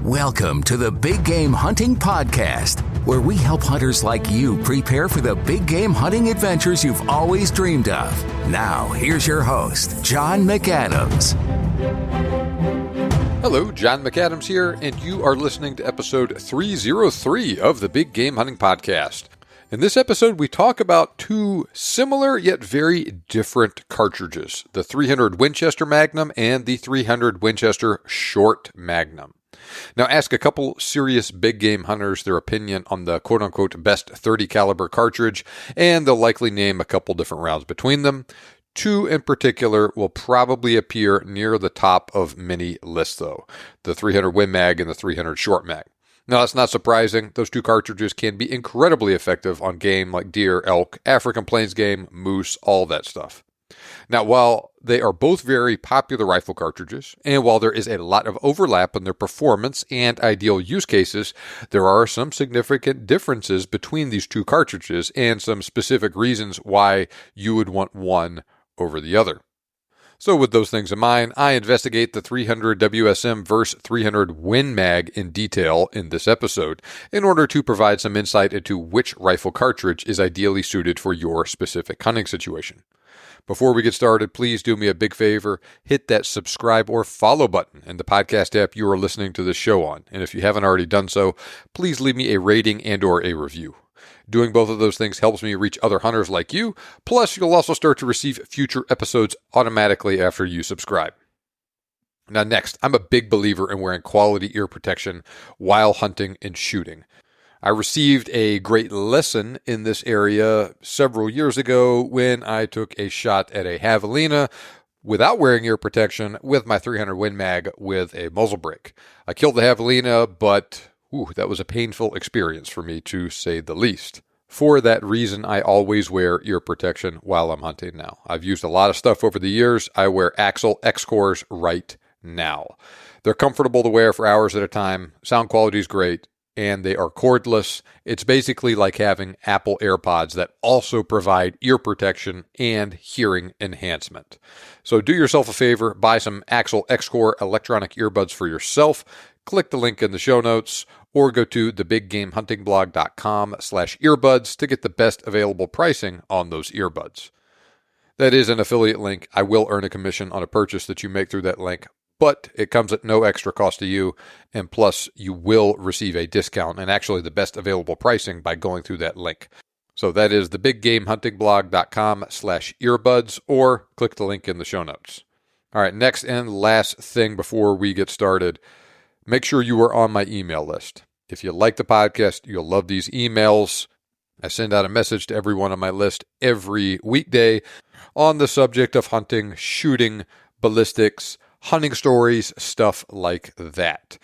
Welcome to the Big Game Hunting Podcast, where we help hunters like you prepare for the big game hunting adventures you've always dreamed of. Now, here's your host, John McAdams. Hello, John McAdams here, and you are listening to episode 303 of the Big Game Hunting Podcast. In this episode, we talk about two similar yet very different cartridges, the 300 Winchester Magnum and the 300 Winchester Short Magnum. Now, ask a couple serious big game hunters their opinion on the quote-unquote best 30 caliber cartridge, and they'll likely name a couple different rounds between them. Two in particular will probably appear near the top of many lists, though, the 300 Win Mag and the 300 Short Mag. Now, that's not surprising. Those two cartridges can be incredibly effective on game like deer, elk, African plains game, moose, all that stuff. Now, while they are both very popular rifle cartridges, and while there is a lot of overlap in their performance and ideal use cases, there are some significant differences between these two cartridges and some specific reasons why you would want one over the other. So with those things in mind, I investigate the 300 WSM vs 300 Win Mag in detail in this episode in order to provide some insight into which rifle cartridge is ideally suited for your specific hunting situation. Before we get started, please do me a big favor, hit that subscribe or follow button in the podcast app you are listening to this show on. And if you haven't already done so, please leave me a rating and or a review. Doing both of those things helps me reach other hunters like you. Plus, you'll also start to receive future episodes automatically after you subscribe. Now next, I'm a big believer in wearing quality ear protection while hunting and shooting. I received a great lesson in this area several years ago when I took a shot at a javelina without wearing ear protection with my 300 Win Mag with a muzzle brake. I killed the javelina, but that was a painful experience for me, to say the least. For that reason, I always wear ear protection while I'm hunting now. I've used a lot of stuff over the years. I wear Axel X-Cores right now. They're comfortable to wear for hours at a time. Sound quality is great, and they are cordless. It's basically like having Apple AirPods that also provide ear protection and hearing enhancement. So do yourself a favor, buy some Axel X-Core electronic earbuds for yourself. Click the link in the show notes or go to thebiggamehuntingblog.com/earbuds to get the best available pricing on those earbuds. That is an affiliate link. I will earn a commission on a purchase that you make through that link, but it comes at no extra cost to you, and plus you will receive a discount and actually the best available pricing by going through that link. So that is thebiggamehuntingblog.com/earbuds or click the link in the show notes. All right, next and last thing before we get started, make sure you are on my email list. If you like the podcast, you'll love these emails. I send out a message to everyone on my list every weekday on the subject of hunting, shooting, ballistics, hunting stories, stuff like that.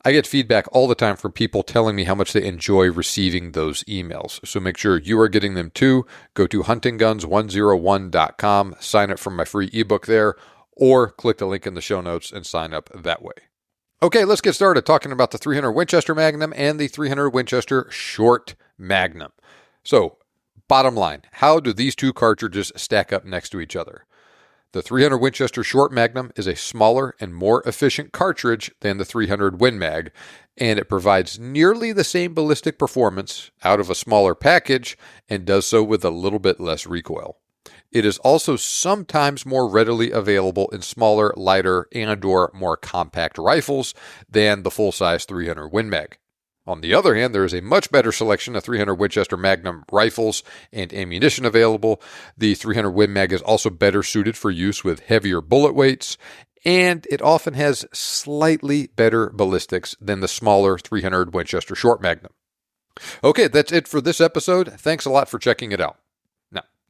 I get feedback all the time from people telling me how much they enjoy receiving those emails. So make sure you are getting them too. Go to huntingguns101.com, sign up for my free ebook there, or click the link in the show notes and sign up that way. Okay, let's get started talking about the 300 Winchester Magnum and the 300 Winchester Short Magnum. So, bottom line, how do these two cartridges stack up next to each other? The 300 Winchester Short Magnum is a smaller and more efficient cartridge than the 300 Win Mag, and it provides nearly the same ballistic performance out of a smaller package and does so with a little bit less recoil. It is also sometimes more readily available in smaller, lighter, and/or more compact rifles than the full-size 300 Win Mag. On the other hand, there is a much better selection of 300 Winchester Magnum rifles and ammunition available. The 300 Win Mag is also better suited for use with heavier bullet weights, and it often has slightly better ballistics than the smaller 300 Winchester Short Magnum. Okay, that's it for this episode. Thanks a lot for checking it out.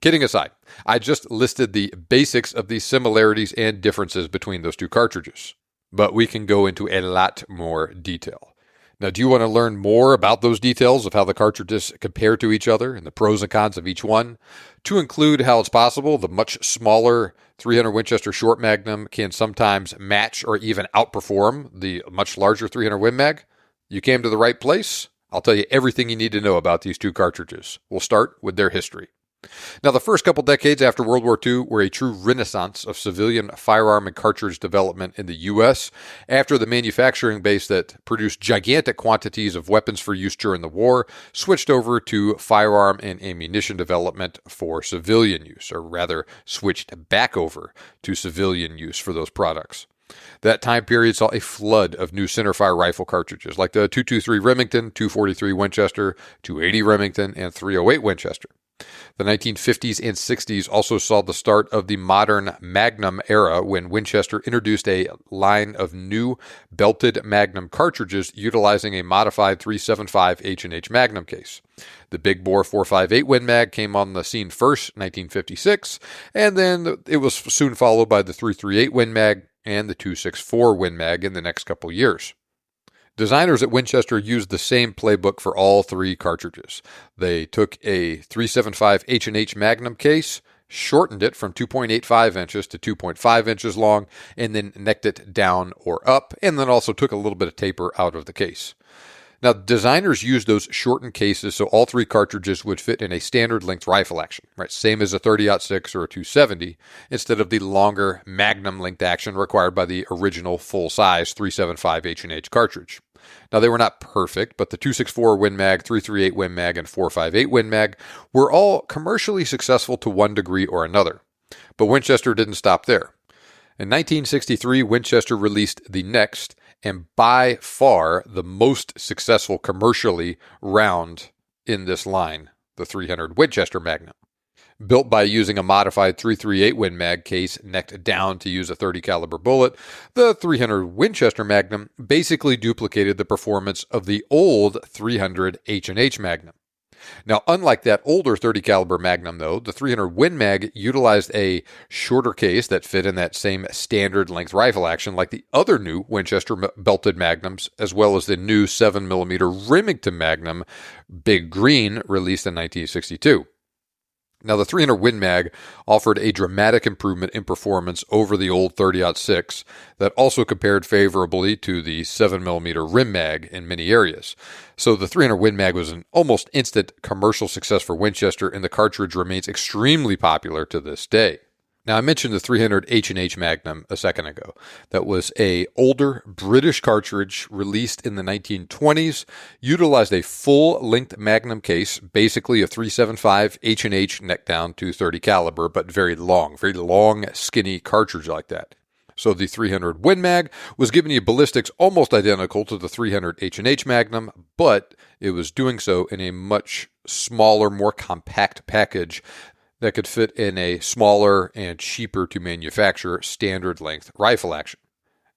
Kidding aside, I just listed the basics of the similarities and differences between those two cartridges, but we can go into a lot more detail. Now, do you want to learn more about those details of how the cartridges compare to each other and the pros and cons of each one? To include how it's possible the much smaller 300 Winchester Short Magnum can sometimes match or even outperform the much larger 300 Win Mag? You came to the right place. I'll tell you everything you need to know about these two cartridges. We'll start with their history. Now, the first couple decades after World War II were a true renaissance of civilian firearm and cartridge development in the U.S. after the manufacturing base that produced gigantic quantities of weapons for use during the war switched over to firearm and ammunition development for civilian use, or rather switched back over to civilian use for those products. That time period saw a flood of new centerfire rifle cartridges like the .223 Remington, .243 Winchester, .280 Remington, and .308 Winchester. The 1950s and 60s also saw the start of the modern Magnum era when Winchester introduced a line of new belted Magnum cartridges utilizing a modified .375 H&H Magnum case. The big bore .458 Win Mag came on the scene first, 1956, and then it was soon followed by the .338 Win Mag and the .264 Win Mag in the next couple years. Designers at Winchester used the same playbook for all three cartridges. They took a .375 H&H Magnum case, shortened it from 2.85 inches to 2.5 inches long, and then necked it down or up, and then also took a little bit of taper out of the case. Now, designers used those shortened cases so all three cartridges would fit in a standard length rifle action, right? Same as a 30-06 or a .270, instead of the longer Magnum length action required by the original full-size .375 H&H cartridge. Now, they were not perfect, but the .264 Win Mag, .338 Win Mag, and .458 Win Mag were all commercially successful to one degree or another. But Winchester didn't stop there. In 1963, Winchester released the next, and by far the most successful commercially round in this line, the .300 Winchester Magnum. Built by using a modified .338 Win Mag case necked down to use a .30 caliber bullet, the .300 Winchester Magnum basically duplicated the performance of the old .300 H&H Magnum. Now, unlike that older .30 caliber Magnum, though, the .300 Win Mag utilized a shorter case that fit in that same standard length rifle action like the other new Winchester belted Magnums, as well as the new 7mm Remington Magnum Big Green released in 1962. Now, the .300 Win Mag offered a dramatic improvement in performance over the old 30-06 that also compared favorably to the 7mm Rim Mag in many areas. So the .300 Win Mag was an almost instant commercial success for Winchester, and the cartridge remains extremely popular to this day. Now, I mentioned the .300 H&H Magnum a second ago. That was a older British cartridge released in the 1920s, utilized a full-length Magnum case, basically a .375 H&H neck down to .30 caliber, but very long, skinny cartridge like that. So the .300 Win Mag was giving you ballistics almost identical to the .300 H&H Magnum, but it was doing so in a much smaller, more compact package that could fit in a smaller and cheaper to manufacture standard length rifle action.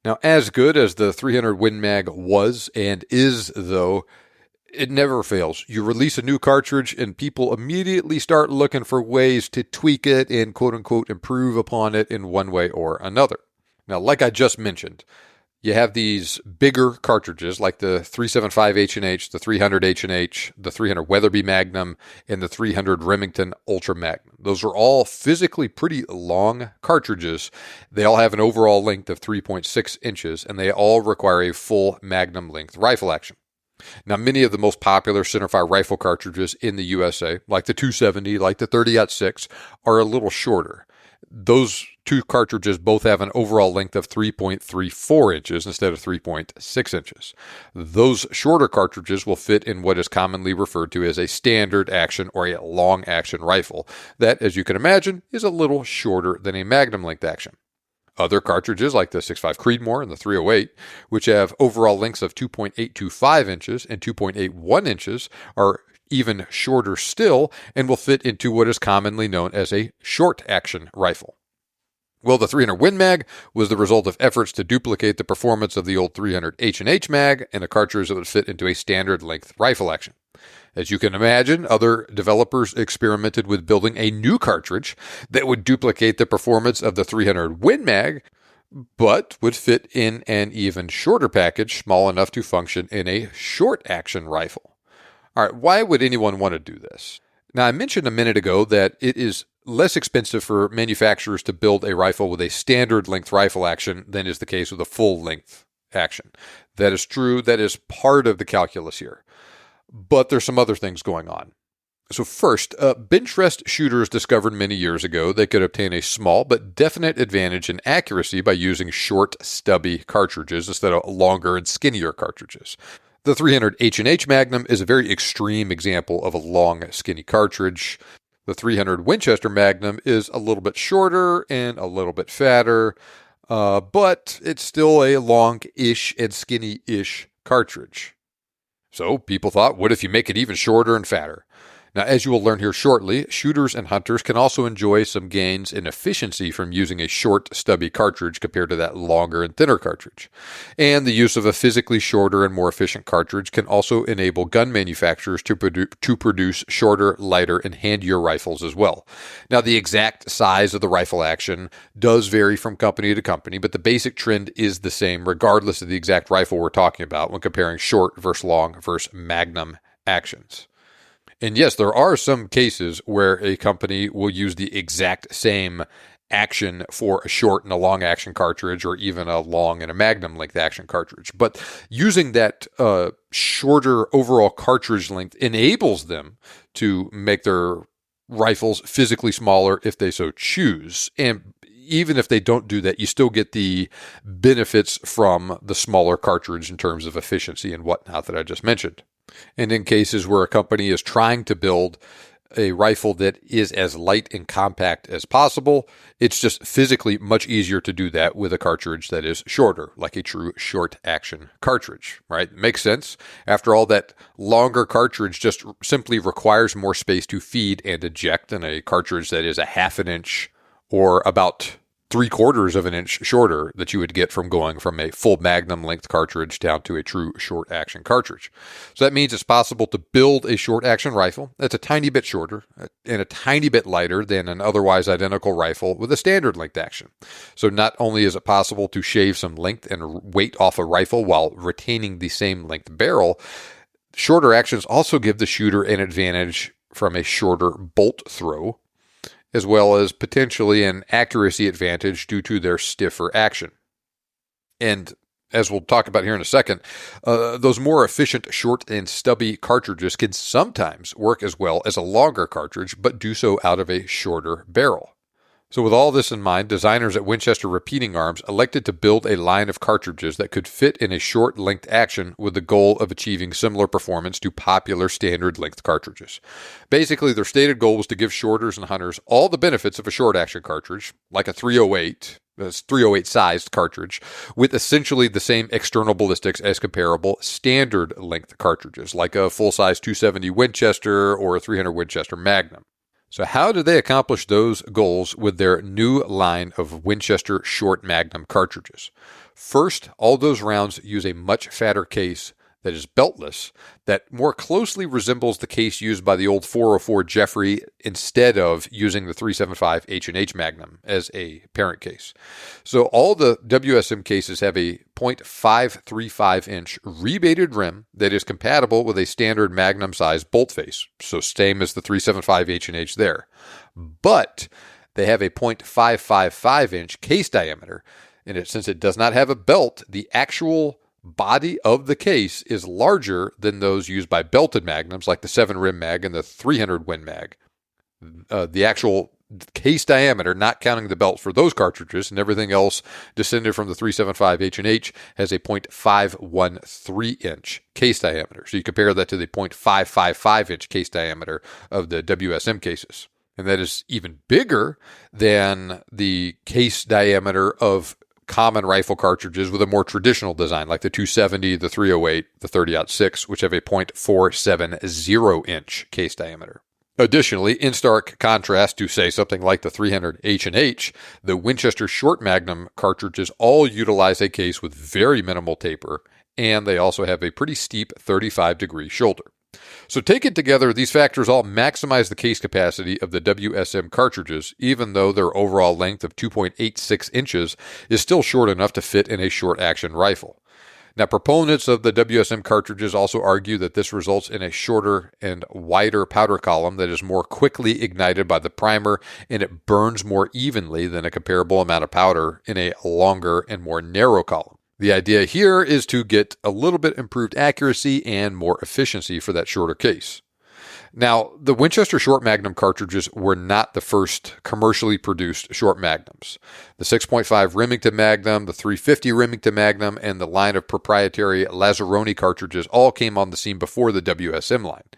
Now, as good as the .300 Win Mag was and is, though, it never fails. You release a new cartridge and people immediately start looking for ways to tweak it and quote-unquote improve upon it in one way or another. Now, like I just mentioned, you have these bigger cartridges like the .375 H&H, the .300 H&H, the .300 Weatherby Magnum, and the .300 Remington Ultra Magnum. Those are all physically pretty long cartridges. They all have an overall length of 3.6 inches, and they all require a full Magnum length rifle action. Now, many of the most popular centerfire rifle cartridges in the USA, like the .270, like the 30-06, are a little shorter. Those two cartridges both have an overall length of 3.34 inches instead of 3.6 inches. Those shorter cartridges will fit in what is commonly referred to as a standard action or a long action rifle that, as you can imagine, is a little shorter than a Magnum length action. Other cartridges like the .65 Creedmoor and the .308, which have overall lengths of 2.825 inches and 2.81 inches, are even shorter still and will fit into what is commonly known as a short action rifle. Well, the .300 Win Mag was the result of efforts to duplicate the performance of the old .300 H&H Mag and a cartridge that would fit into a standard length rifle action. As you can imagine, other developers experimented with building a new cartridge that would duplicate the performance of the .300 Win Mag, but would fit in an even shorter package, small enough to function in a short action rifle. All right, why would anyone want to do this? Now, I mentioned a minute ago that it is less expensive for manufacturers to build a rifle with a standard length rifle action than is the case with a full length action. That is true. That is part of the calculus here. But there's some other things going on. So first, bench rest shooters discovered many years ago they could obtain a small but definite advantage in accuracy by using short, stubby cartridges instead of longer and skinnier cartridges. The 300 H&H Magnum is a very extreme example of a long, skinny cartridge. The 300 Winchester Magnum is a little bit shorter and a little bit fatter, but it's still a long-ish and skinny-ish cartridge. So people thought, what if you make it even shorter and fatter? Now, as you will learn here shortly, shooters and hunters can also enjoy some gains in efficiency from using a short, stubby cartridge compared to that longer and thinner cartridge. And the use of a physically shorter and more efficient cartridge can also enable gun manufacturers to produce shorter, lighter, and handier rifles as well. Now, the exact size of the rifle action does vary from company to company, but the basic trend is the same regardless of the exact rifle we're talking about when comparing short versus long versus magnum actions. And yes, there are some cases where a company will use the exact same action for a short and a long action cartridge, or even a long and a magnum length action cartridge. But using that shorter overall cartridge length enables them to make their rifles physically smaller if they so choose. And even if they don't do that, you still get the benefits from the smaller cartridge in terms of efficiency and whatnot that I just mentioned. And in cases where a company is trying to build a rifle that is as light and compact as possible, it's just physically much easier to do that with a cartridge that is shorter, like a true short action cartridge, right? Makes sense. After all, that longer cartridge just simply requires more space to feed and eject than a cartridge that is a half an inch or about 3/4 of an inch shorter that you would get from going from a full magnum length cartridge down to a true short action cartridge. So that means it's possible to build a short action rifle that's a tiny bit shorter and a tiny bit lighter than an otherwise identical rifle with a standard length action. So not only is it possible to shave some length and weight off a rifle while retaining the same length barrel, shorter actions also give the shooter an advantage from a shorter bolt throw, as well as potentially an accuracy advantage due to their stiffer action. And as we'll talk about here in a second, those more efficient short and stubby cartridges can sometimes work as well as a longer cartridge, but do so out of a shorter barrel. So with all this in mind, designers at Winchester Repeating Arms elected to build a line of cartridges that could fit in a short length action with the goal of achieving similar performance to popular standard length cartridges. Basically, their stated goal was to give shorters and hunters all the benefits of a short action cartridge, like a 308, this 308 sized cartridge, with essentially the same external ballistics as comparable standard length cartridges, like a full-size 270 Winchester or a 300 Winchester Magnum. So how did they accomplish those goals with their new line of Winchester short magnum cartridges? First, all those rounds use a much fatter case that is beltless, that more closely resembles the case used by the old 404 Jeffrey instead of using the 375 H&H Magnum as a parent case. So all the WSM cases have a .535-inch rebated rim that is compatible with a standard Magnum size bolt face, so same as the 375 H&H there. But they have a .555-inch case diameter, and since it does not have a belt, the actual body of the case is larger than those used by belted magnums like the 7-rim mag and the 300 Win mag. The actual case diameter, not counting the belt for those cartridges and everything else descended from the 375 H&H, has a .513-inch case diameter. So you compare that to the .555-inch case diameter of the WSM cases. And that is even bigger than the case diameter of common rifle cartridges with a more traditional design, like the 270, the 308, the 30-06, which have a .470-inch case diameter. Additionally, in stark contrast to, say, something like the 300 H&H, the Winchester Short Magnum cartridges all utilize a case with very minimal taper, and they also have a pretty steep 35-degree shoulder. So taken together, these factors all maximize the case capacity of the WSM cartridges, even though their overall length of 2.86 inches is still short enough to fit in a short-action rifle. Now, proponents of the WSM cartridges also argue that this results in a shorter and wider powder column that is more quickly ignited by the primer, and it burns more evenly than a comparable amount of powder in a longer and more narrow column. The idea here is to get a little bit improved accuracy and more efficiency for that shorter case. Now, the Winchester Short Magnum cartridges were not the first commercially produced short magnums. The 6.5 Remington Magnum, the 350 Remington Magnum, and the line of proprietary Lazzaroni cartridges all came on the scene before the WSM line.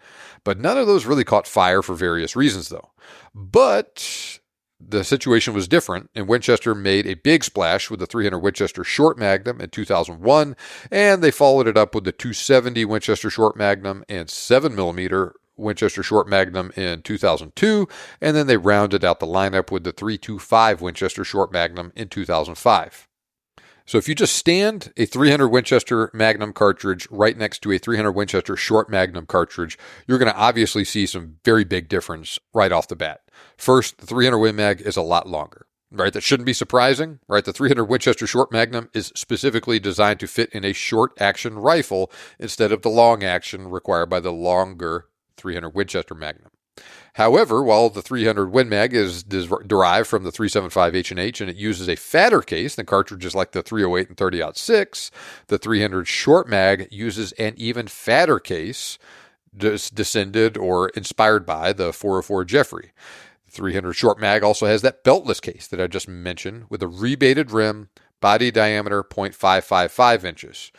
But none of those really caught fire for various reasons, though. But the situation was different, and Winchester made a big splash with the 300 Winchester Short Magnum in 2001, and they followed it up with the 270 Winchester Short Magnum and 7mm Winchester Short Magnum in 2002, and then they rounded out the lineup with the 325 Winchester Short Magnum in 2005. So if you just stand a 300 Winchester Magnum cartridge right next to a 300 Winchester Short Magnum cartridge, you're going to obviously see some very big difference right off the bat. First, the 300 Win Mag is a lot longer. Right, that shouldn't be surprising, right? The 300 Winchester Short Magnum is specifically designed to fit in a short action rifle instead of the long action required by the longer 300 Winchester Magnum. However, while the 300 Win Mag is derived from the 375 H&H and it uses a fatter case than cartridges like the 308 and 30-06, the 300 Short Mag uses an even fatter case descended or inspired by the 404 Jeffrey. The 300 Short Mag also has that beltless case that I just mentioned with a rebated rim, body diameter 0.555 inches.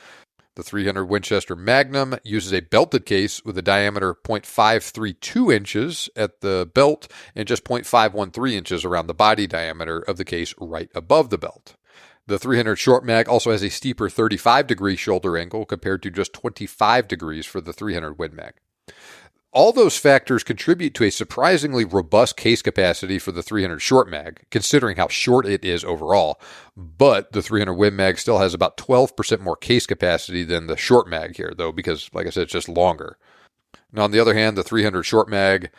The 300 Winchester Magnum uses a belted case with a diameter 0.532 inches at the belt and just 0.513 inches around the body diameter of the case right above the belt. The 300 Short Mag also has a steeper 35-degree shoulder angle compared to just 25 degrees for the 300 Win Mag. All those factors contribute to a surprisingly robust case capacity for the 300 Short Mag, considering how short it is overall. But the 300 Win Mag still has about 12% more case capacity than the Short Mag here, though, because, like I said, it's just longer. Now, on the other hand, the 300 Short Mag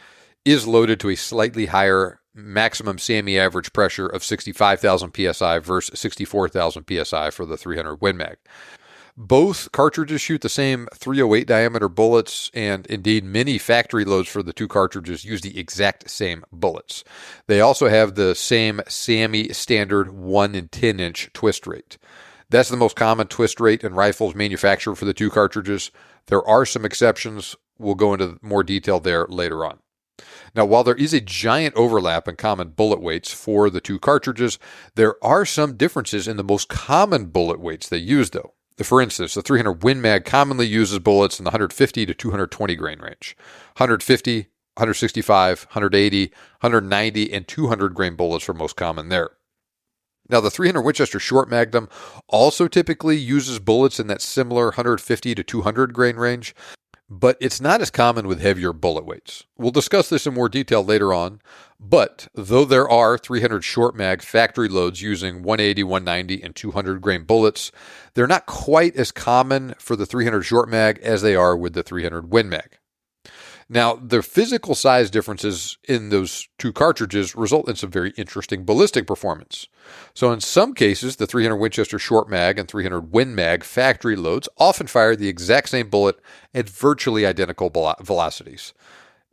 is loaded to a slightly higher maximum SAMI average pressure of 65,000 psi versus 64,000 psi for the 300 Win Mag. Both cartridges shoot the same 308 diameter bullets, and indeed many factory loads for the two cartridges use the exact same bullets. They also have the same SAMI standard 1 and 10 inch twist rate. That's the most common twist rate in rifles manufactured for the two cartridges. There are some exceptions. We'll go into more detail there later on. Now, while there is a giant overlap in common bullet weights for the two cartridges, there are some differences in the most common bullet weights they use, though. For instance, the 300 Win Mag commonly uses bullets in the 150 to 220 grain range. 150, 165, 180, 190, and 200 grain bullets are most common there. Now, the 300 Winchester Short Magnum also typically uses bullets in that similar 150 to 200 grain range, but it's not as common with heavier bullet weights. We'll discuss this in more detail later on, but though there are 300 Short Mag factory loads using 180, 190, and 200 grain bullets, they're not quite as common for the 300 Short Mag as they are with the 300 Win Mag. Now, the physical size differences in those two cartridges result in some very interesting ballistic performance. So in some cases, the 300 Winchester Short Mag and 300 Win Mag factory loads often fire the exact same bullet at virtually identical velocities.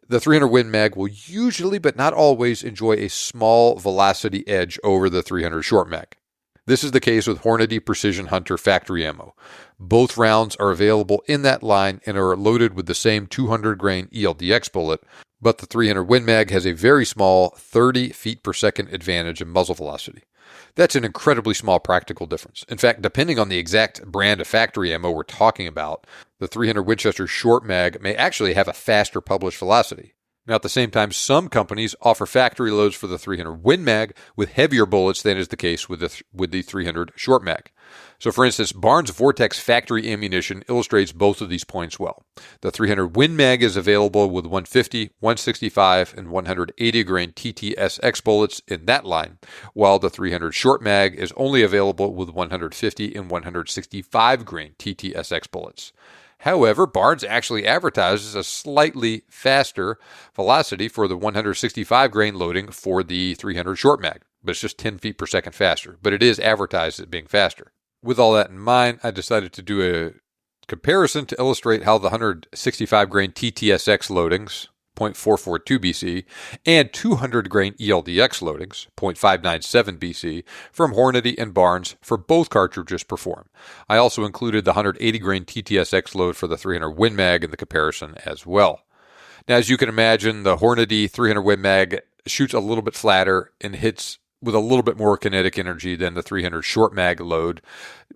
The 300 Win Mag will usually, but not always, enjoy a small velocity edge over the 300 Short Mag. This is the case with Hornady Precision Hunter factory ammo. Both rounds are available in that line and are loaded with the same 200 grain ELDX bullet, but the 300 Win Mag has a very small 30 feet per second advantage in muzzle velocity. That's an incredibly small practical difference. In fact, depending on the exact brand of factory ammo we're talking about, the 300 Winchester Short Mag may actually have a faster published velocity. Now, at the same time, some companies offer factory loads for the 300 Win Mag with heavier bullets than is the case with the 300 Short Mag. So, for instance, Barnes Vortex factory ammunition illustrates both of these points well. The 300 Win Mag is available with 150, 165, and 180 grain TTSX bullets in that line, while the 300 Short Mag is only available with 150 and 165 grain TTSX bullets. However, Barnes actually advertises a slightly faster velocity for the 165 grain loading for the 300 Short Mag, but it's just 10 feet per second faster. But it is advertised as being faster. With all that in mind, I decided to do a comparison to illustrate how the 165 grain TTSX loadings, 0.442 BC, and 200 grain ELDX loadings, 0.597 BC, from Hornady and Barnes for both cartridges perform. I also included the 180 grain TTSX load for the 300 Win Mag in the comparison as well. Now, as you can imagine, the Hornady 300 Win Mag shoots a little bit flatter and hits with a little bit more kinetic energy than the 300 Short Mag load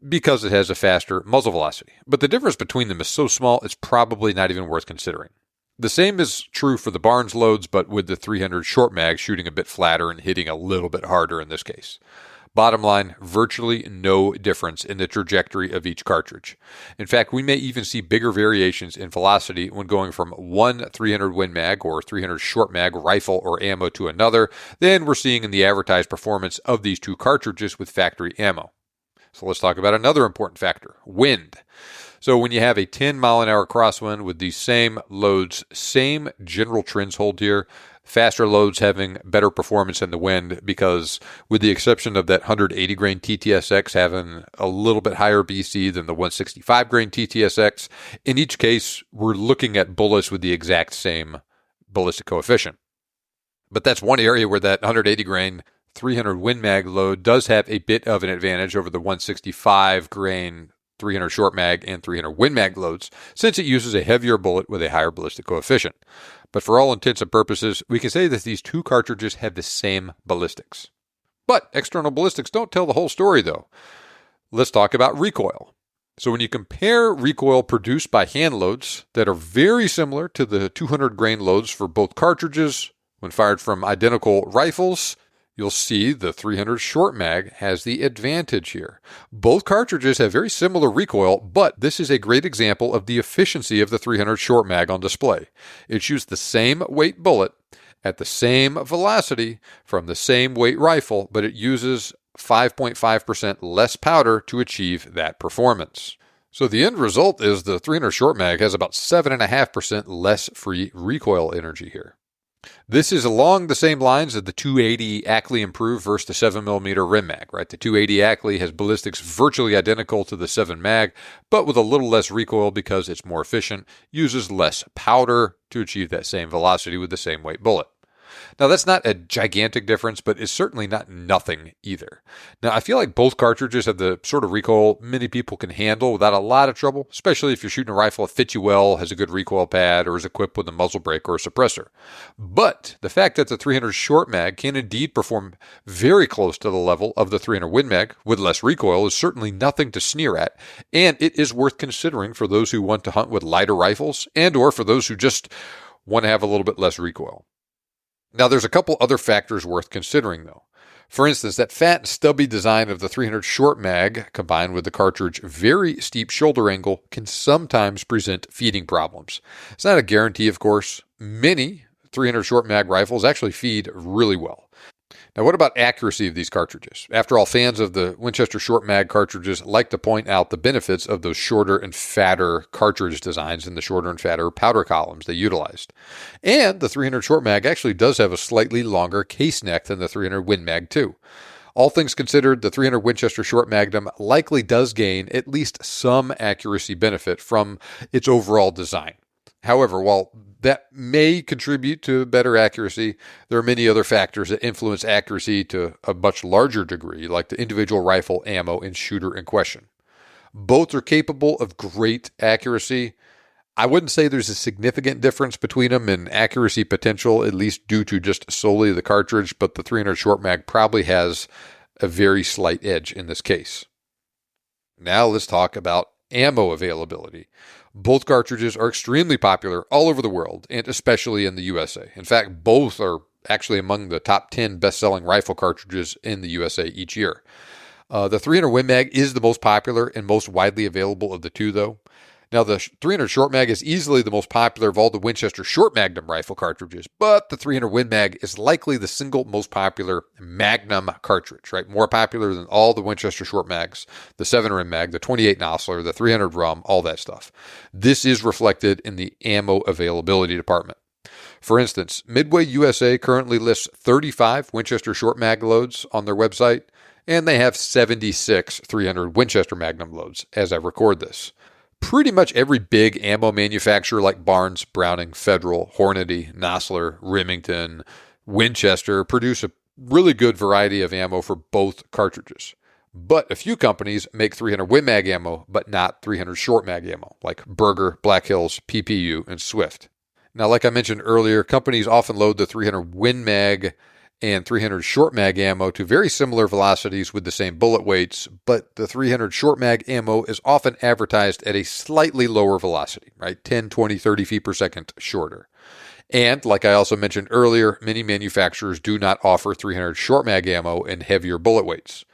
because it has a faster muzzle velocity. But the difference between them is so small, it's probably not even worth considering. The same is true for the Barnes loads, but with the 300 Short Mag shooting a bit flatter and hitting a little bit harder in this case. Bottom line, virtually no difference in the trajectory of each cartridge. In fact, we may even see bigger variations in velocity when going from one 300 Win Mag or 300 Short Mag rifle or ammo to another than we're seeing in the advertised performance of these two cartridges with factory ammo. So let's talk about another important factor, wind. So when you have a 10-mile-an-hour crosswind with these same loads, same general trends hold here. Faster loads having better performance in the wind because with the exception of that 180 grain TTSX having a little bit higher BC than the 165 grain TTSX, in each case, we're looking at bullets with the exact same ballistic coefficient. But that's one area where that 180 grain 300 Win Mag load does have a bit of an advantage over the 165 grain 300 Short Mag and 300 Win Mag loads, since it uses a heavier bullet with a higher ballistic coefficient. But for all intents and purposes, we can say that these two cartridges have the same ballistics. But external ballistics don't tell the whole story, though. Let's talk about recoil. So when you compare recoil produced by hand loads that are very similar to the 200 grain loads for both cartridges when fired from identical rifles, you'll see the 300 Short Mag has the advantage here. Both cartridges have very similar recoil, but this is a great example of the efficiency of the 300 Short Mag on display. It shoots the same weight bullet at the same velocity from the same weight rifle, but it uses 5.5% less powder to achieve that performance. So the end result is the 300 Short Mag has about 7.5% less free recoil energy here. This is along the same lines of the 280 Ackley improved versus the 7mm Rim Mag, right? The 280 Ackley has ballistics virtually identical to the 7 Mag, but with a little less recoil because it's more efficient, uses less powder to achieve that same velocity with the same weight bullet. Now, that's not a gigantic difference, but it's certainly not nothing either. Now, I feel like both cartridges have the sort of recoil many people can handle without a lot of trouble, especially if you're shooting a rifle that fits you well, has a good recoil pad, or is equipped with a muzzle brake or a suppressor. But the fact that the 300 Short Mag can indeed perform very close to the level of the 300 Win Mag with less recoil is certainly nothing to sneer at, and it is worth considering for those who want to hunt with lighter rifles and or for those who just want to have a little bit less recoil. Now, there's a couple other factors worth considering, though. For instance, that fat and stubby design of the 300 Short Mag, combined with the cartridge very steep shoulder angle, can sometimes present feeding problems. It's not a guarantee, of course. Many 300 Short Mag rifles actually feed really well. Now, what about accuracy of these cartridges? After all, fans of the Winchester Short Mag cartridges like to point out the benefits of those shorter and fatter cartridge designs and the shorter and fatter powder columns they utilized. And the 300 Short Mag actually does have a slightly longer case neck than the 300 Win Mag too. All things considered, the 300 Winchester Short Magnum likely does gain at least some accuracy benefit from its overall design. However, while that may contribute to better accuracy, there are many other factors that influence accuracy to a much larger degree, like the individual rifle, ammo, and shooter in question. Both are capable of great accuracy. I wouldn't say there's a significant difference between them in accuracy potential, at least due to just solely the cartridge, but the 300 Short Mag probably has a very slight edge in this case. Now let's talk about ammo availability. Both cartridges are extremely popular all over the world, and especially in the USA. In fact, both are actually among the top 10 best-selling rifle cartridges in the USA each year. The 300 Win Mag is the most popular and most widely available of the two, though. Now, the 300 Short Mag is easily the most popular of all the Winchester Short Magnum rifle cartridges, but the 300 Win Mag is likely the single most popular Magnum cartridge, right? More popular than all the Winchester Short Mags, the 7 Rim Mag, the 28 Nosler, the 300 Rum, all that stuff. This is reflected in the ammo availability department. For instance, Midway USA currently lists 35 Winchester Short Mag loads on their website, and they have 76 300 Winchester Magnum loads as I record this. Pretty much every big ammo manufacturer like Barnes, Browning, Federal, Hornady, Nosler, Remington, Winchester produce a really good variety of ammo for both cartridges. But a few companies make 300 Win Mag ammo, but not 300 Short Mag ammo, like Berger, Black Hills, PPU, and Swift. Now, like I mentioned earlier, companies often load the 300 Win Mag and 300 Short Mag ammo to very similar velocities with the same bullet weights, but the 300 Short Mag ammo is often advertised at a slightly lower velocity, right? 10, 20, 30 feet per second shorter. And like I also mentioned earlier, many manufacturers do not offer 300 Short Mag ammo and heavier bullet weights.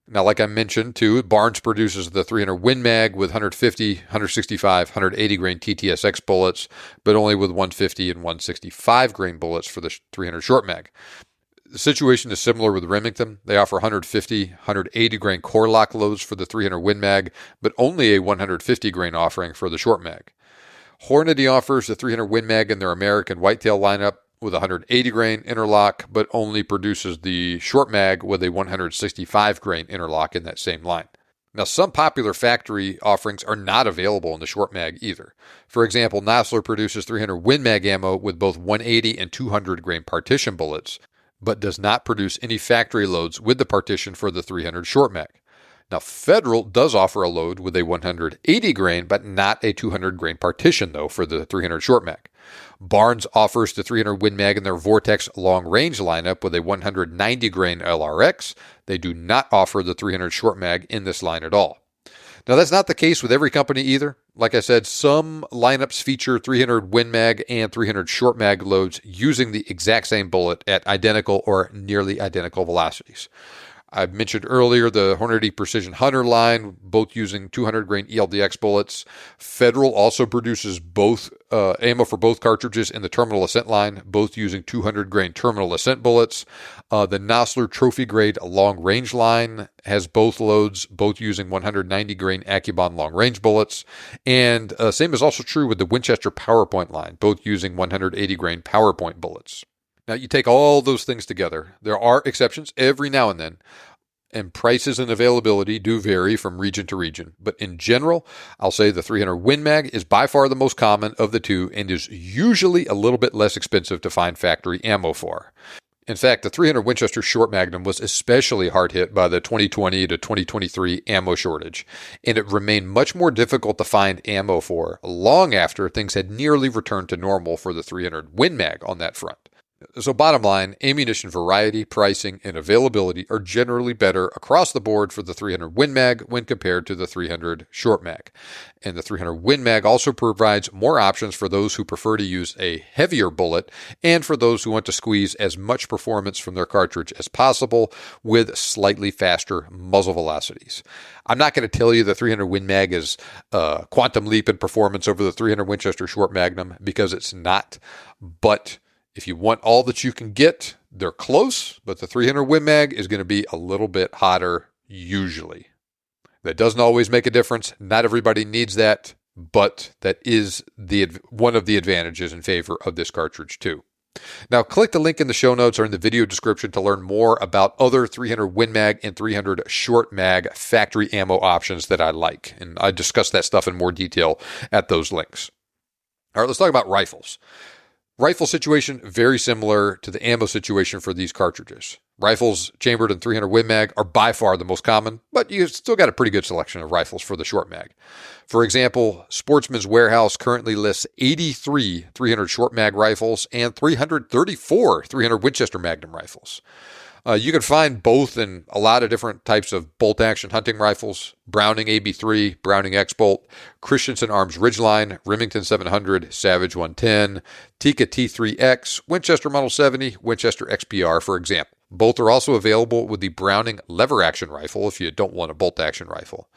Now, like I mentioned too, Barnes produces the 300 Win Mag with 150, 165, 180 grain TTSX bullets, but only with 150 and 165 grain bullets for the 300 Short Mag. The situation is similar with Remington. They offer 150, 180 grain core lock loads for the 300 Win Mag, but only a 150 grain offering for the Short Mag. Hornady offers the 300 Win Mag in their American Whitetail lineup with 180 grain interlock, but only produces the Short Mag with a 165 grain interlock in that same line. Now, some popular factory offerings are not available in the Short Mag either. For example, Nosler produces 300 Win Mag ammo with both 180 and 200 grain partition bullets, but does not produce any factory loads with the partition for the 300 Short Mag. Now, Federal does offer a load with a 180 grain, but not a 200 grain partition, though, for the 300 Short Mag. Barnes offers the 300 Win Mag in their Vortex long range lineup with a 190 grain LRX. They do not offer the 300 Short Mag in this line at all. Now, that's not the case with every company either. Like I said, some lineups feature 300 Win Mag and 300 Short Mag loads using the exact same bullet at identical or nearly identical velocities. I mentioned earlier the Hornady Precision Hunter line, both using 200 grain ELDX bullets. Federal also produces both ammo for both cartridges in the Terminal Ascent line, both using 200 grain Terminal Ascent bullets. The Nosler Trophy Grade long range line has both loads, both using 190 grain Accubon long range bullets. And same is also true with the Winchester PowerPoint line, both using 180 grain PowerPoint bullets. Now, you take all those things together. There are exceptions every now and then, and prices and availability do vary from region to region. But in general, I'll say the 300 Win Mag is by far the most common of the two and is usually a little bit less expensive to find factory ammo for. In fact, the 300 Winchester Short Magnum was especially hard hit by the 2020 to 2023 ammo shortage, and it remained much more difficult to find ammo for long after things had nearly returned to normal for the 300 Win Mag on that front. So bottom line, ammunition variety, pricing, and availability are generally better across the board for the 300 Win Mag when compared to the 300 Short Mag. And the 300 Win Mag also provides more options for those who prefer to use a heavier bullet and for those who want to squeeze as much performance from their cartridge as possible with slightly faster muzzle velocities. I'm not going to tell you the 300 Win Mag is a quantum leap in performance over the 300 Winchester Short Magnum, because it's not, but if you want all that you can get, they're close, but the 300 Win Mag is going to be a little bit hotter usually. That doesn't always make a difference. Not everybody needs that, but that is one of the advantages in favor of this cartridge too. Now, click the link in the show notes or in the video description to learn more about other 300 Win Mag and 300 Short Mag factory ammo options that I like. And I discuss that stuff in more detail at those links. All right, let's talk about rifles. Rifle situation, very similar to the ammo situation for these cartridges. Rifles chambered in 300 Win Mag are by far the most common, but you still got a pretty good selection of rifles for the Short Mag. For example, Sportsman's Warehouse currently lists 83 300 Short Mag rifles and 334 300 Winchester Magnum rifles. You can find both in a lot of different types of bolt-action hunting rifles: Browning AB3, Browning X-Bolt, Christensen Arms Ridgeline, Remington 700, Savage 110, Tikka T3X, Winchester Model 70, Winchester XPR, for example. Both are also available with the Browning lever-action rifle if you don't want a bolt-action rifle.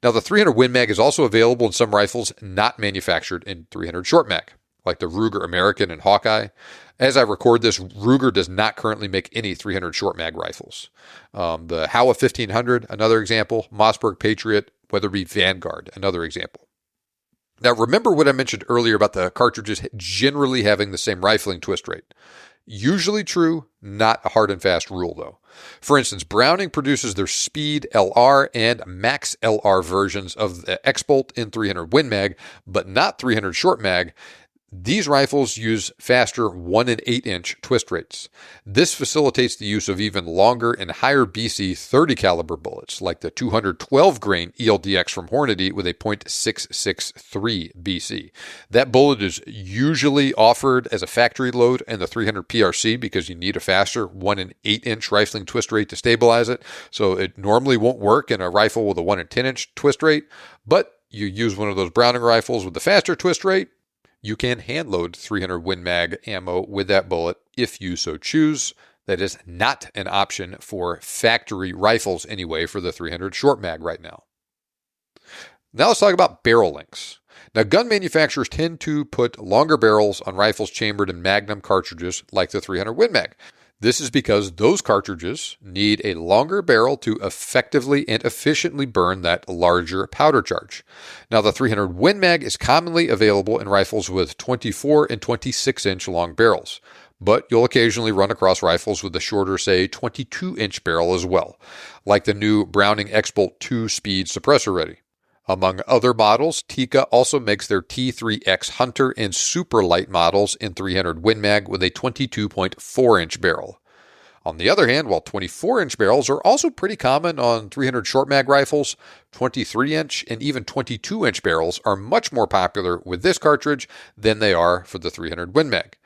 Now, the 300 Win Mag is also available in some rifles not manufactured in 300 Short Mag, like the Ruger American and Hawkeye. As I record this, Ruger does not currently make any 300 Short Mag rifles. The Howa 1500, another example. Mossberg Patriot, Weatherby Vanguard, another example. Now, remember what I mentioned earlier about the cartridges generally having the same rifling twist rate. Usually true, not a hard and fast rule, though. For instance, Browning produces their Speed LR and Max LR versions of the X-Bolt in 300 Win Mag, but not 300 Short Mag. These rifles use faster 1 and 8 inch twist rates. This facilitates the use of even longer and higher BC 30 caliber bullets, like the 212 grain ELDX from Hornady with a .663 BC. That bullet is usually offered as a factory load in the 300 PRC because you need a faster 1 and 8 inch rifling twist rate to stabilize it. So it normally won't work in a rifle with a 1 and 10 inch twist rate, but you use one of those Browning rifles with the faster twist rate, you can hand load 300 Win Mag ammo with that bullet if you so choose. That is not an option for factory rifles anyway for the 300 Short Mag right now. Now let's talk about barrel lengths. Now gun manufacturers tend to put longer barrels on rifles chambered in Magnum cartridges like the 300 Win Mag. This is because those cartridges need a longer barrel to effectively and efficiently burn that larger powder charge. Now, the 300 Win Mag is commonly available in rifles with 24 and 26 inch long barrels, but you'll occasionally run across rifles with a shorter, say, 22 inch barrel as well, like the new Browning X-Bolt 2 Speed Suppressor Ready. Among other models, Tikka also makes their T3X Hunter and Super Light models in 300 Win Mag with a 22.4 inch barrel. On the other hand, while 24 inch barrels are also pretty common on 300 Short Mag rifles, 23 inch and even 22 inch barrels are much more popular with this cartridge than they are for the 300 Win Mag.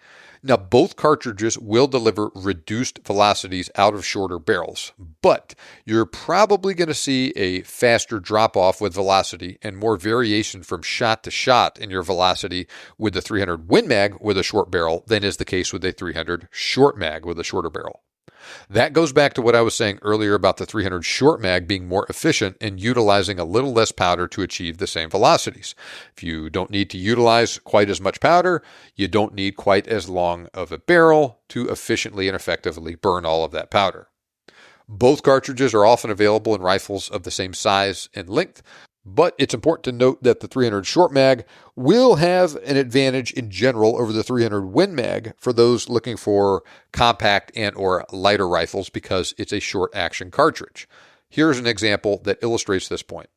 Now, both cartridges will deliver reduced velocities out of shorter barrels, but you're probably going to see a faster drop-off with velocity and more variation from shot to shot in your velocity with the 300 Win Mag with a short barrel than is the case with a 300 Short Mag with a shorter barrel. That goes back to what I was saying earlier about the 300 Short Mag being more efficient and utilizing a little less powder to achieve the same velocities. If you don't need to utilize quite as much powder, you don't need quite as long of a barrel to efficiently and effectively burn all of that powder. Both cartridges are often available in rifles of the same size and length, but it's important to note that the 300 Short Mag will have an advantage in general over the 300 Win Mag for those looking for compact and or lighter rifles because it's a short action cartridge. Here's an example that illustrates this point.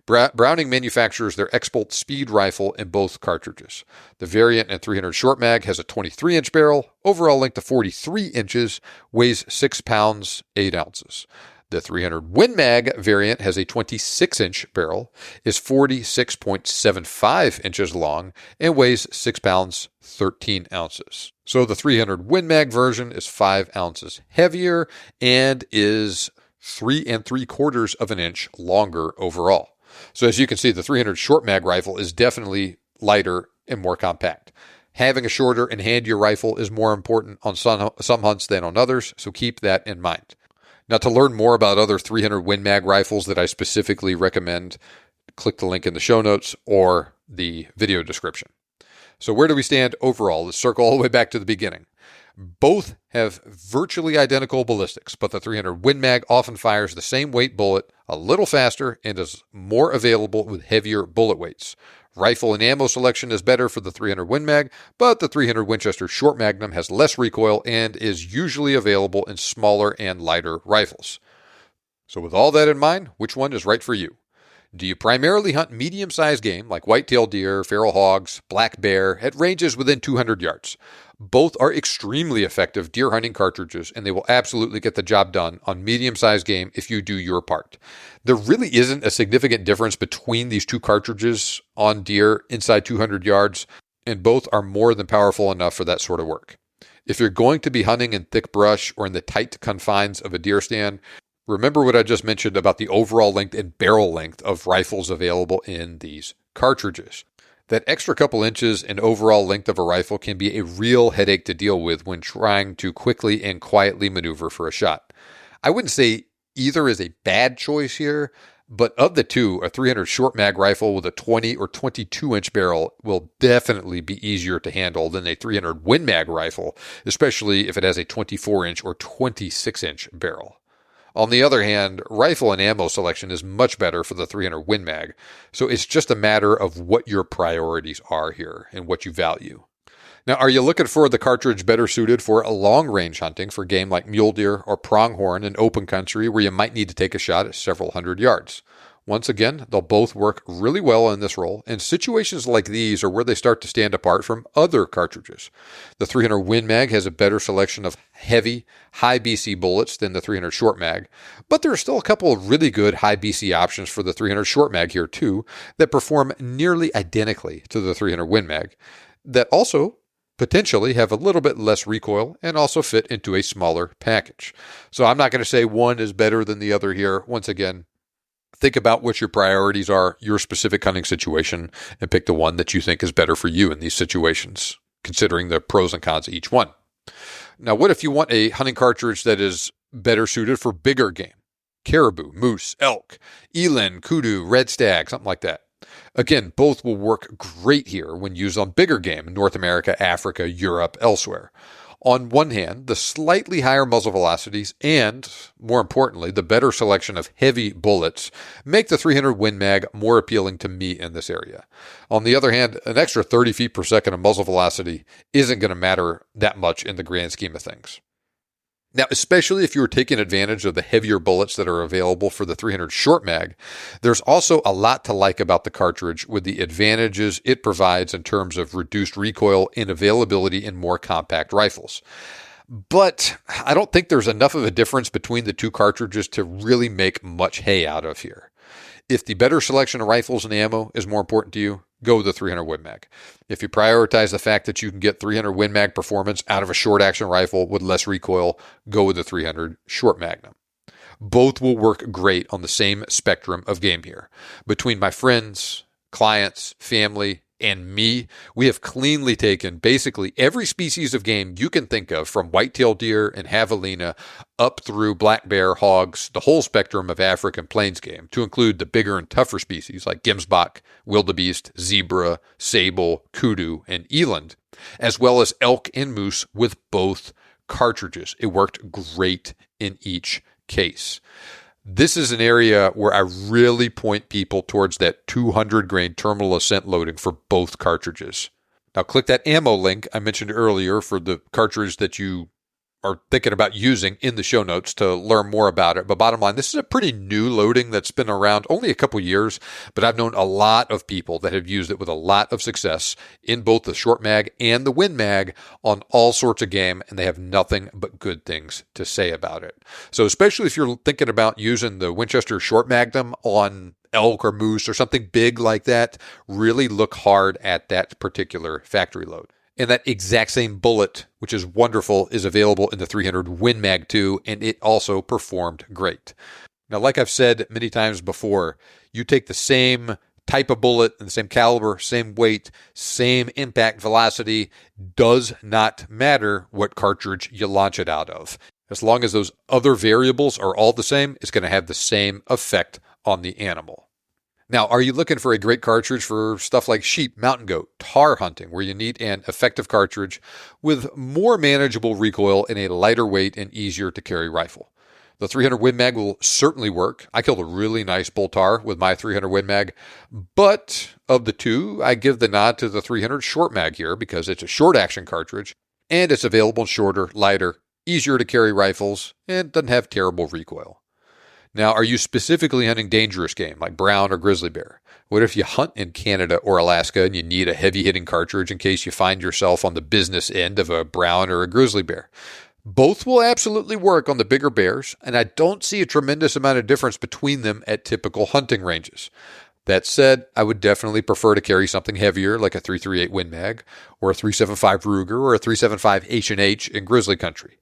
Browning manufactures their X-Bolt Speed rifle in both cartridges. The variant in 300 Short Mag has a 23-inch barrel, overall length of 43 inches, weighs 6 pounds, 8 ounces. The 300 Win Mag variant has a 26-inch barrel, is 46.75 inches long, and weighs 6 pounds, 13 ounces. So the 300 Win Mag version is 5 ounces heavier and is 3 3/4 of an inch longer overall. So as you can see, the 300 Short Mag rifle is definitely lighter and more compact. Having a shorter and handier rifle is more important on some hunts than on others, so keep that in mind. Now, to learn more about other 300 Win Mag rifles that I specifically recommend, click the link in the show notes or the video description. So where do we stand overall? Let's circle all the way back to the beginning. Both have virtually identical ballistics, but the 300 Win Mag often fires the same weight bullet a little faster and is more available with heavier bullet weights. Rifle and ammo selection is better for the 300 Win Mag, but the 300 Winchester Short Magnum has less recoil and is usually available in smaller and lighter rifles. So with all that in mind, which one is right for you? Do you primarily hunt medium-sized game like white-tailed deer, feral hogs, black bear at ranges within 200 yards? Both are extremely effective deer hunting cartridges, and they will absolutely get the job done on medium-sized game if you do your part. There really isn't a significant difference between these two cartridges on deer inside 200 yards, and both are more than powerful enough for that sort of work. If you're going to be hunting in thick brush or in the tight confines of a deer stand, remember what I just mentioned about the overall length and barrel length of rifles available in these cartridges. That extra couple inches in overall length of a rifle can be a real headache to deal with when trying to quickly and quietly maneuver for a shot. I wouldn't say either is a bad choice here, but of the two, a 300 Short Mag rifle with a 20 or 22 inch barrel will definitely be easier to handle than a 300 Win Mag rifle, especially if it has a 24 inch or 26 inch barrel. On the other hand, rifle and ammo selection is much better for the 300 Win Mag, so it's just a matter of what your priorities are here and what you value. Now, are you looking for the cartridge better suited for a long-range hunting for game like mule deer or pronghorn in open country where you might need to take a shot at several hundred yards? Once again, they'll both work really well in this role, and situations like these are where they start to stand apart from other cartridges. The 300 Win Mag has a better selection of heavy, high BC bullets than the 300 Short Mag, but there are still a couple of really good high BC options for the 300 Short Mag here too that perform nearly identically to the 300 Win Mag that also potentially have a little bit less recoil and also fit into a smaller package. So I'm not going to say one is better than the other here. Once again, think about what your priorities are, your specific hunting situation, and pick the one that you think is better for you in these situations, considering the pros and cons of each one. Now, what if you want a hunting cartridge that is better suited for bigger game? Caribou, moose, elk, eland, kudu, red stag, something like that. Again, both will work great here when used on bigger game in North America, Africa, Europe, elsewhere. On one hand, the slightly higher muzzle velocities and, more importantly, the better selection of heavy bullets make the 300 Win Mag more appealing to me in this area. On the other hand, an extra 30 feet per second of muzzle velocity isn't going to matter that much in the grand scheme of things. Now, especially if you were taking advantage of the heavier bullets that are available for the 300 Short Mag, there's also a lot to like about the cartridge with the advantages it provides in terms of reduced recoil and availability in more compact rifles. But I don't think there's enough of a difference between the two cartridges to really make much hay out of here. If the better selection of rifles and ammo is more important to you, go with the 300 Win Mag. If you prioritize the fact that you can get 300 Win Mag performance out of a short action rifle with less recoil, go with the 300 Short Magnum. Both will work great on the same spectrum of game here. Between my friends, clients, family, and me, we have cleanly taken basically every species of game you can think of, from white-tailed deer and javelina up through black bear, hogs, the whole spectrum of African plains game, to include the bigger and tougher species like gemsbok, wildebeest, zebra, sable, kudu, and eland, as well as elk and moose with both cartridges. It worked great in each case. This is an area where I really point people towards that 200 grain terminal ascent loading for both cartridges. Now click that ammo link I mentioned earlier for the cartridge that you are thinking about using in the show notes to learn more about it. But bottom line, this is a pretty new loading that's been around only a couple years, but I've known a lot of people that have used it with a lot of success in both the Short Mag and the Win Mag on all sorts of game, and they have nothing but good things to say about it. So especially if you're thinking about using the Winchester Short Magnum on elk or moose or something big like that, really look hard at that particular factory load. And that exact same bullet, which is wonderful, is available in the 300 Win Mag 2, and it also performed great. Now, like I've said many times before, you take the same type of bullet and the same caliber, same weight, same impact velocity, does not matter what cartridge you launch it out of. As long as those other variables are all the same, it's going to have the same effect on the animal. Now, are you looking for a great cartridge for stuff like sheep, mountain goat, tahr hunting, where you need an effective cartridge with more manageable recoil and a lighter weight and easier to carry rifle? The 300 Win Mag will certainly work. I killed a really nice bull tahr with my 300 Win Mag, but of the two, I give the nod to the 300 Short Mag here because it's a short action cartridge and it's available in shorter, lighter, easier to carry rifles, and doesn't have terrible recoil. Now, are you specifically hunting dangerous game like brown or grizzly bear? What if you hunt in Canada or Alaska and you need a heavy-hitting cartridge in case you find yourself on the business end of a brown or a grizzly bear? Both will absolutely work on the bigger bears, and I don't see a tremendous amount of difference between them at typical hunting ranges. That said, I would definitely prefer to carry something heavier like a 338 Win Mag or a 375 Ruger or a 375 H&H in grizzly country.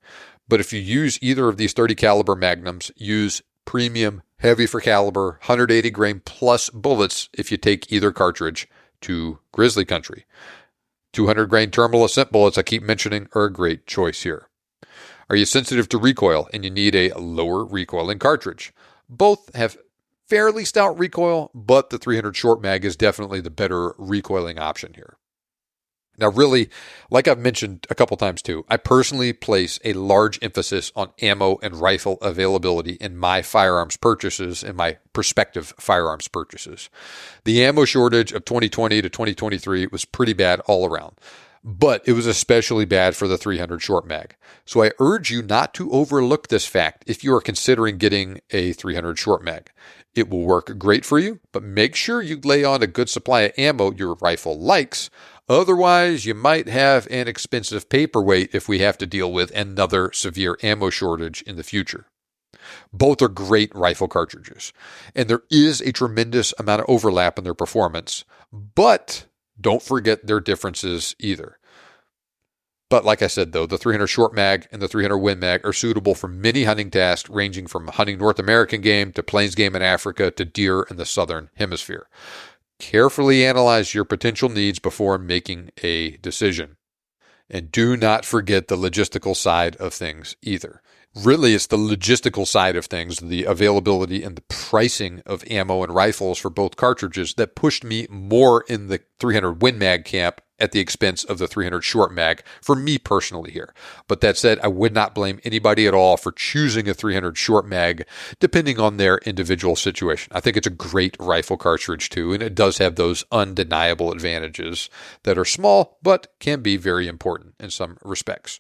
But if you use either of these 30 caliber magnums, use premium, heavy for caliber, 180 grain plus bullets if you take either cartridge to grizzly country. 200 grain terminal ascent bullets I keep mentioning are a great choice here. Are you sensitive to recoil and you need a lower recoiling cartridge? Both have fairly stout recoil, but the 300 Short Mag is definitely the better recoiling option here. Now, really, like I've mentioned a couple times too, I personally place a large emphasis on ammo and rifle availability in my firearms purchases and my prospective firearms purchases. The ammo shortage of 2020 to 2023 was pretty bad all around, but it was especially bad for the 300 Short Mag. So I urge you not to overlook this fact if you are considering getting a 300 Short Mag. It will work great for you, but make sure you lay on a good supply of ammo your rifle likes. Otherwise, you might have an expensive paperweight if we have to deal with another severe ammo shortage in the future. Both are great rifle cartridges, and there is a tremendous amount of overlap in their performance, but don't forget their differences either. But like I said, though, the 300 short mag and the 300 Win Mag are suitable for many hunting tasks, ranging from hunting North American game to plains game in Africa to deer in the southern hemisphere. Carefully analyze your potential needs before making a decision. And do not forget the logistical side of things either. Really, it's the logistical side of things, the availability and the pricing of ammo and rifles for both cartridges that pushed me more in the 300 Win Mag camp at the expense of the 300 short mag for me personally here. But that said, I would not blame anybody at all for choosing a 300 short mag depending on their individual situation. I think it's a great rifle cartridge too, and it does have those undeniable advantages that are small but can be very important in some respects.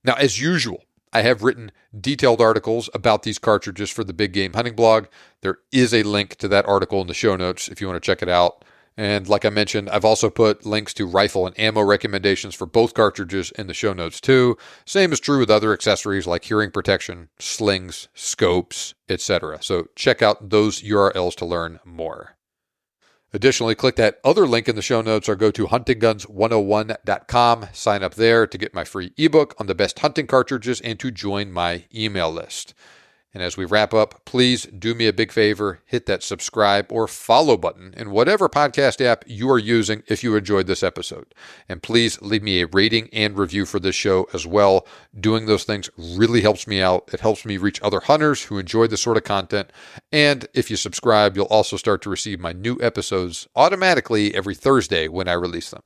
Now, as usual, I have written detailed articles about these cartridges for the Big Game Hunting blog. There is a link to that article in the show notes if you want to check it out. And like I mentioned, I've also put links to rifle and ammo recommendations for both cartridges in the show notes too. Same is true with other accessories like hearing protection, slings, scopes, etc. So check out those URLs to learn more. Additionally, click that other link in the show notes or go to huntingguns101.com. Sign up there to get my free ebook on the best hunting cartridges and to join my email list. And as we wrap up, please do me a big favor, hit that subscribe or follow button in whatever podcast app you are using if you enjoyed this episode. And please leave me a rating and review for this show as well. Doing those things really helps me out. It helps me reach other hunters who enjoy this sort of content. And if you subscribe, you'll also start to receive my new episodes automatically every Thursday when I release them.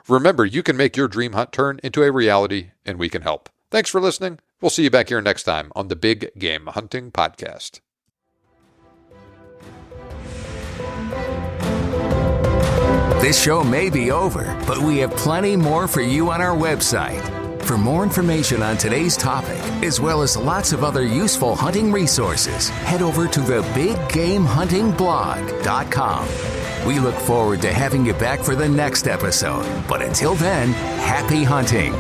Remember, you can make your dream hunt turn into a reality, and we can help. Thanks for listening. We'll see you back here next time on the Big Game Hunting Podcast. This show may be over, but we have plenty more for you on our website. For more information on today's topic, as well as lots of other useful hunting resources, head over to the BigGameHuntingBlog.com. We look forward to having you back for the next episode. But until then, happy hunting.